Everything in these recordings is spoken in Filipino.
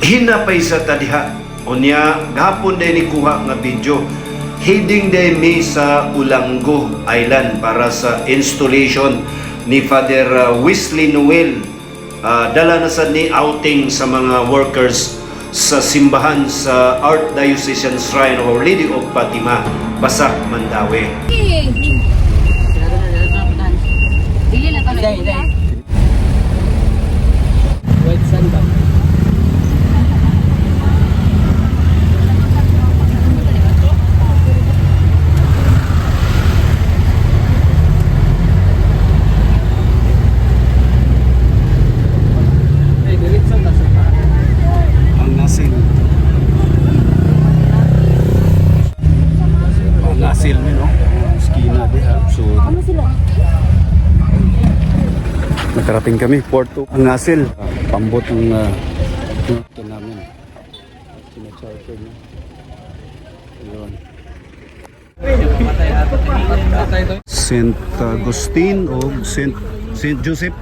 Hinapay sa tadiha. Unya, gahapon din ni kuha nga video. Heading din mi sa Ulanggo Island para sa installation ni Father Wesley Noel. Dala na sa ni outing sa mga workers sa simbahan sa Archdiocesan Shrine of Our Lady of Fatima, Basak, Mandaue. White sand ba? Ang nasil. Ang nasil mi no. Skina diha. So Ano sila? nakarating kami Porto ang nasil. Pambot ng ito namin. Sina-charter na. Ayun. Saint Agustin o Saint Joseph.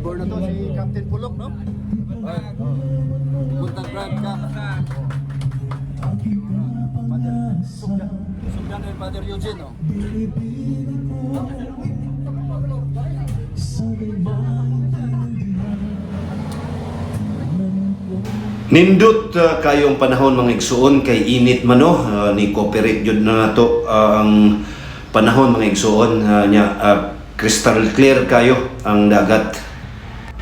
Born na to si Captain Pulok, no? Buntag Brad ka. Sugdan kay Father Eugene, no? Nindot kayong panahon mga igsuon kay init man no ni cooperate jud na nato ang panahon mga igsuon nya crystal clear kayo ang dagat.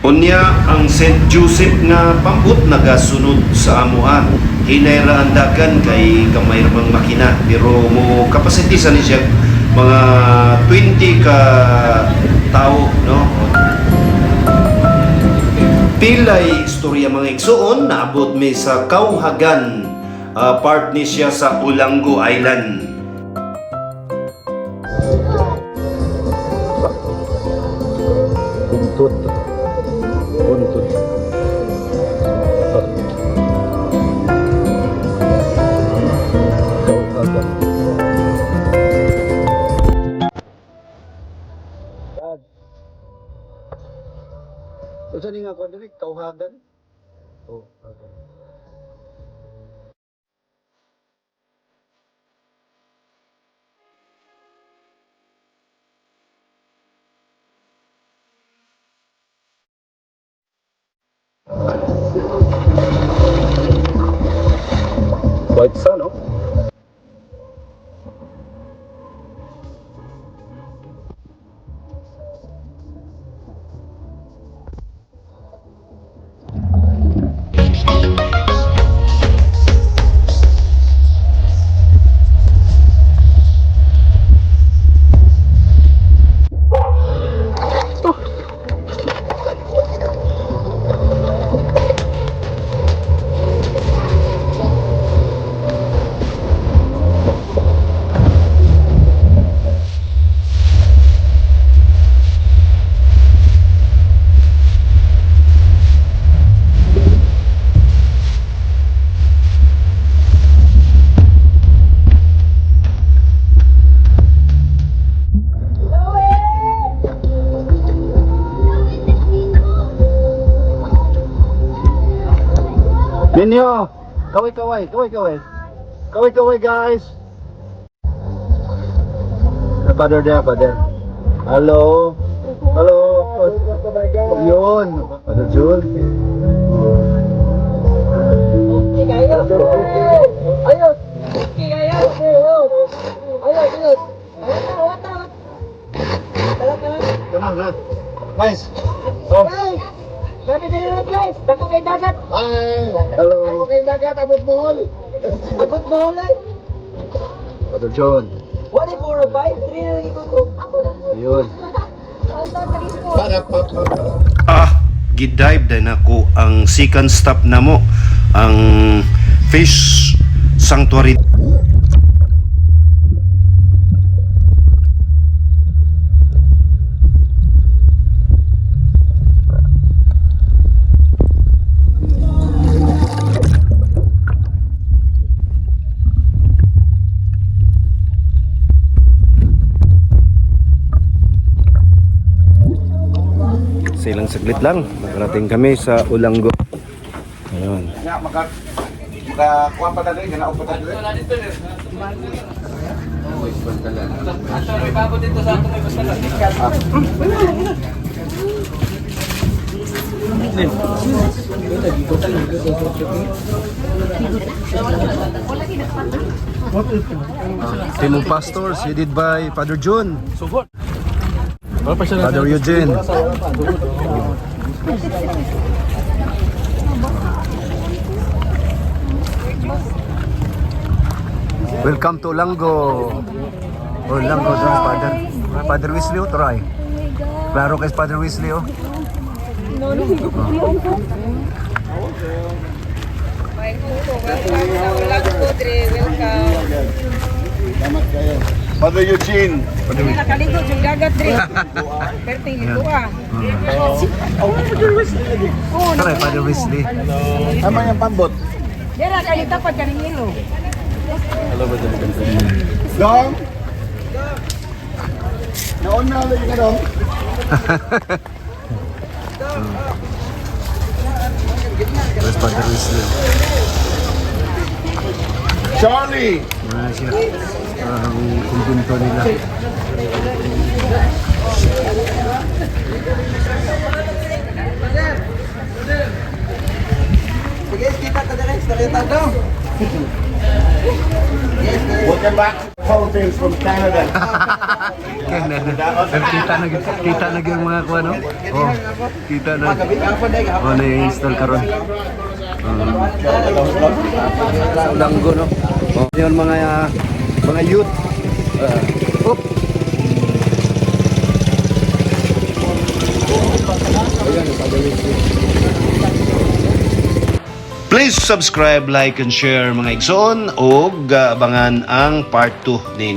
Unya ang St. Joseph nga pambot nagasunod sa amoa. Hinayra ang dagan kay gamay ramang makina pero mo capacity sa ni siya mga 20 ka tao no. Pilay istorya mga igsuon naabot mi sa Kauhagan, part ni siya sa Ulanggo Island. Buntut. Kauhagan. Saan nga ko diri Kauhagan? Oh, okay. White sun, no? Ninyo, kaway guys. Father there, Father. Hello. Yun, Father Jul. Ayos. Come on, good. Nice. Sabi din na guys, dako kay dagat. Hello. Dako kay dagat, abot mohol. Abot mohol ay. Father John. 1, 4, 5, 3 na ikot ko. Yun. Gidive din ako ang second stop na mo, ang fish sanctuary. Silang saglit lang. Nakarating kami sa Olanggo. Ayun. Makakuha pa tayo, ganaw pa tayo. Team of Pastors, headed by Father June. Father Eugene. Welcome to Olanggo. Olanggo doon, Father. Father Wesley, oh, turay. Klaro kay Father Wesley, oh. Father Eugene. Nakaligot yung dagat rin. Perting ito ah. Turay, Father Wesley. Tama yung pambot. Dera, kayo dapat ka ng ilo. Dong! Nauna lagi ka dong. There's Father Wesley. Charlie! Wala siya. Ang kumbento nila. Welcome back. Fountains from Canada. Kita na yung mga kuha, no? Oh, kita na. Oh, na-install karon. Olanggo, no? Oh, yun mga youth. Oh. Please subscribe, like, and share mga igsoon o abangan ang part 2 ni